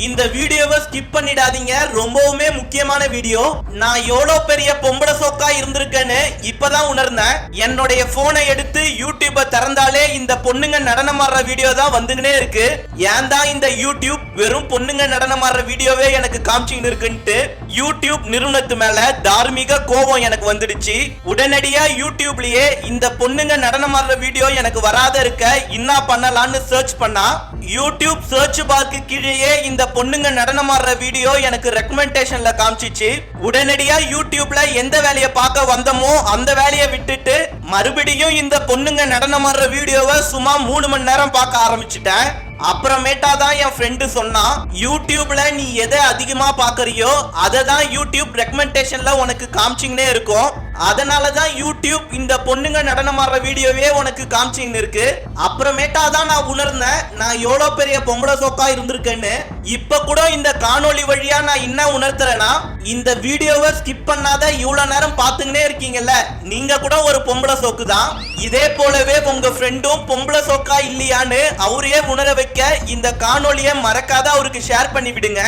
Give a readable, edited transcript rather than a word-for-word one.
இந்த வீடியோவை ஸ்கிப் பண்ணிடாதீங்க, ரொம்பவுமே முக்கியமான வீடியோ. நான் எவ்வளவு பெரிய பொம்பளை சோக்கா இருந்திருக்கேன்னு இப்பதான் உணர்ந்தேன். என்னுடைய போனை எடுத்து யூடியூப திறந்தாலே இந்த பொண்ணுங்க நடனம் ஆடுற வீடியோ தான் வந்துகினே இருக்கு. ஏன் தான் இந்த யூடியூப் வெறும் பொண்ணுங்க நடனம் ஆடுற வீடியோவே எனக்கு காமிச்சிட்டு இருக்குன்ட்டு யூடியூப் நிறுவனத்து மேல தார்மீக கோபம் எனக்கு வந்துடுச்சு. உடனடியா யூடியூப்லயே இந்த பொண்ணுங்க நடனம் ஆடுற வீடியோ எனக்கு வராத இருக்க என்ன பண்ணலாம்னு சர்ச் பண்ணா யூடியூப் சர்ச் பார்க்கு கீழேயே இந்த பொண்ணுங்க நடனம் ஆடுற வீடியோ எனக்கு ரெக்கமெண்டேஷன்ல காமிச்சிச்சு. உடனடியா யூடியூப்ல எந்த வேலையை பார்க்க வந்தமோ அந்த வேலையை விட்டுட்டு மறுபடியும் இந்த பொண்ணுங்க நடனம் ஆடுற வீடியோவை சும்மா 3 மணி நேரம் பார்க்க ஆரம்பிச்சுட்டேன். அப்புறமேட்டா தான் என் ஃப்ரெண்டு சொன்னா, யூடியூப்ல நீ எதை அதிகமா பாக்குறியோ அதை தான் யூடியூப் ரெக்கமெண்டேஷன்ல உனக்கு காமிச்சிங்கனே இருக்கும். அதனாலதான் யூடியூப் இந்த பொண்ணுங்க நடனம் ஆடுற வீடியோவே உனக்கு காமிச்சிங்கன்னு இருக்கு. அப்புறமேட்டா தான் நான் உணர்ந்தேன் நான் எவ்வளவு பெரிய பொம்பளை சோக்கா இருந்திருக்கேன்னு. இப்ப கூட இந்த காணொளி வழியா நான் என்ன உணர்த்துறேன்னா, இந்த வீடியோவை ஸ்கிப் பண்ணாத இவ்வளவு நேரம் பாத்துக்கினே இருக்கீங்கல்ல, நீங்க கூட ஒரு பொம்பளை சோக்கு தான். இதே போலவே உங்க ஃப்ரெண்டும் பொம்பளை சோக்கா இல்லையான்னு அவரையே உணர வைக்க இந்த காணொளியை மறக்காத அவருக்கு ஷேர் பண்ணி விடுங்க.